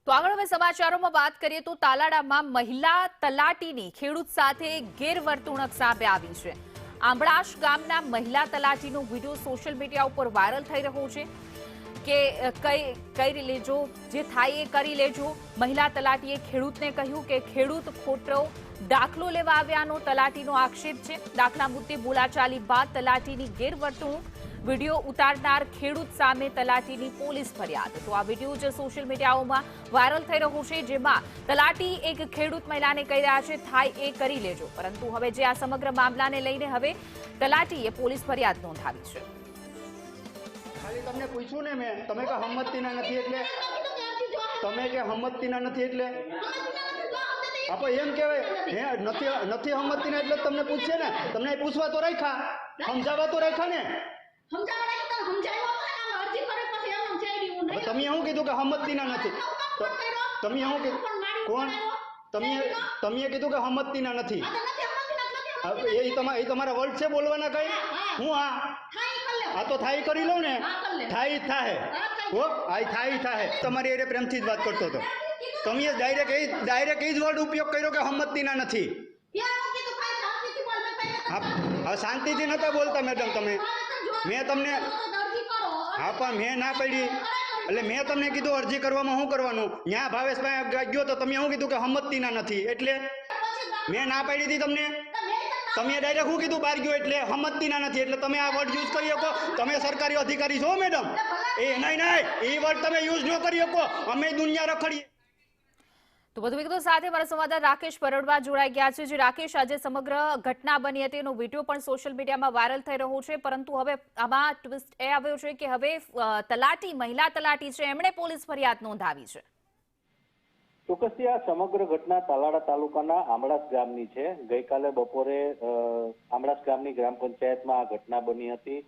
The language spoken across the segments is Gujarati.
તો આગળ હવે સમાચારોમાં વાત કરીએ તો તાલાડામાં મહિલા તલાટીની ખેડૂત સાથે ગેરવર્તણૂક સામે આવી છે। આંબળાશ ગામના મહિલા તલાટીનો વિડીયો સોશિયલ મીડિયા ઉપર વાયરલ થઈ રહ્યો છે કે કરી લેજો, જે થાય એ કરી લેજો। મહિલા તલાટીએ ખેડૂતને કહ્યું કે ખેડૂત ખોટો દાખલો લેવા આવ્યાનો તલાટીનો આક્ષેપ છે। દાખલા મુદ્દે બોલાચાલી બાદ તલાટીની ગેરવર્તણૂક वीडियो उतारनार खेडूत सामे तलाटीनी पोलीस फरियाद। तो आ वीडियो जो सोशल मीडियाओमां वायरल थई रह्यो छे, जेमां तलाटी एक खेडूत महिलाने कही रह्या छे थाय ए करी लेजो, परंतु हवे जे आ समग्र मामलाने लईने हवे तलाटीए पोलीस फरियाद नोंधावी छे। खाली तमने पूछ्યું ને મેં, તમે કે હમ્મતીના નથી એટલે તમે કે હમ્મતીના નથી એટલે આપો એમ કહેવાય હે નથી હમ્મતીના એટલે તમને પૂછશે ને, તમને પૂછવા તો રાખ્યા, સમજાવવા તો રાખ્યા ને। તમે શું કીધું કે હમ્મતીના નથી? તમે શું કીધું? કોણ? તમે કીધું કે હમ્મતીના નથી? એ તમારા વર્ડ છે બોલવાના કઈ? હું આ તો થાય કરી લઉં ને, થાય થાય હો, આ થાય તમારી એરે પ્રેમથી જ વાત કરતો હતો। તમે ડાયરેક્ટ એ જ વર્ડ ઉપયોગ કર્યો કે હમ્મતીના નથી। હા, શાંતિથી નતા બોલતા મેડમ તમે। મેં તમને હા પણ મેં ના પડી એટલે મેં તમને કીધું અરજી કરવામાં શું કરવાનું? ત્યાં ભાવેશભાઈ ગયો તો તમે શું કીધું કે હમ્મતીના નથી એટલે મેં ના પાડી હતી તમને। તમે ડાયરેક્ટ શું કીધું બહાર ગયો એટલે હમ્મતીના નથી એટલે તમે આ વર્ડ યુઝ કરી શકો? તમે સરકારી અધિકારી છો મેડમ? નહીં એ વર્ડ તમે યુઝ ન કરી શકો। અમે દુનિયા રખડીએ। તો વધુ વિગતો સાથે મારા સંવાદદાતા રાકેશ પરડવા જોડાઈ ગયા છે। જે રાકેશ, આજે સમગ્ર ઘટના બની હતી એનો વિડીયો પણ સોશિયલ મીડિયામાં વાયરલ થઈ રહ્યો છે, પરંતુ હવે આમાં ટ્વિસ્ટ એ આવ્યો છે કે હવે તલાટી, મહિલા તલાટી છે, એમણે પોલીસ ફરિયાદ નોંધાવી છે। ચોક્કસથી આ સમગ્ર ઘટના તાલાડા તાલુકાના આંબળાસ ગામની છે। ગઈકાલે બપોરે આંબળાસ ગામની ગ્રામ પંચાયતમાં આ ઘટના બની હતી।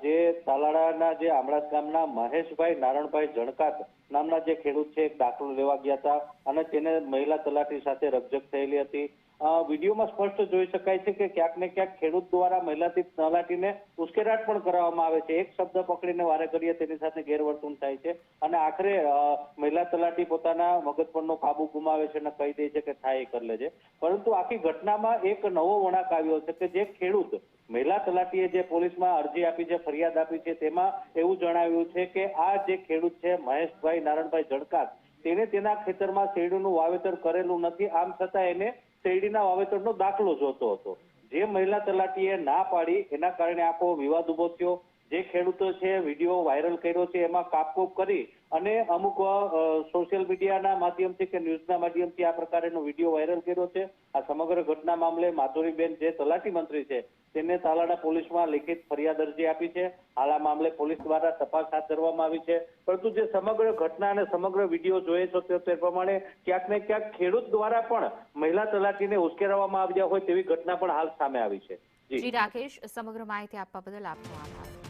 જે તાલાડાના જે આંબળાસ ગામના મહેશભાઈ નારણભાઈ જણકાત નામના જે ખેડૂત છે એક દાખલો લેવા ગયા હતા અને તેને મહિલા તલાટી સાથે રકઝક થયેલી હતી। વિડીયોમાં સ્પષ્ટ જોઈ શકાય છે કે ક્યાંક ને ક્યાંક ખેડૂત દ્વારા મહિલા તલાટીને ઉશ્કેરાટ પણ કરવામાં આવે છે। એક શબ્દ પકડીને વારે કરીએ તેની સાથે ગેરવર્તણૂક થાય છે અને આખરે મહિલા તલાટી પોતાના મગજ પરનો કાબુ ગુમાવે છે અને કહી દે છે કે થાય એ કરી લેજે। પરંતુ આખી ઘટનામાં એક નવો વળાંક આવ્યો છે કે જે ખેડૂત મહિલા તલાટીએ જે પોલીસમાં અરજી આપી છે, ફરિયાદ આપી છે, તેમાં એવું જણાવ્યું છે કે આ જે ખેડૂત છે મહેશભાઈ નારણભાઈ જણકાત, તેને તેના ખેતરમાં શેરડીનું વાવેતર કરેલું નથી, આમ છતાં એને શેરડીના વાવેતરનો દાખલો જોતો હતો। જે મહિલા તલાટીએ ના પાડી એના કારણે આખો વિવાદ ઉભો થયો। જે ખેડૂતો છે વિડીયો વાયરલ કર્યો છે એમાં કાપકૂપ કરી અને અમુક સોશિયલ મીડિયાના માધ્યમથી કે ન્યૂઝના માધ્યમથી આ પ્રકારનો વિડીયો વાયરલ કર્યો છે। આ સમગ્ર ઘટના મામલે માધુરીબેન જે તલાટી મંત્રી છે તેને તાલાડા પોલીસમાં લિખિત ફરિયાદ અરજી આપી છે। હાલ આ મામલે પોલીસ દ્વારા તપાસ હાથ ધરવામાં આવી છે, પરંતુ જે સમગ્ર ઘટના અને સમગ્ર વિડીયો જોઈએ છો તે પ્રમાણે ક્યાંક ને ક્યાંક ખેડૂત દ્વારા પણ મહિલા તલાટીને ઉશ્કેરવામાં આવ્યા હોય તેવી ઘટના પણ હાલ સામે આવી છે। જી રાકેશ, સમગ્ર માહિતી આપવા બદલ આપનો આભાર।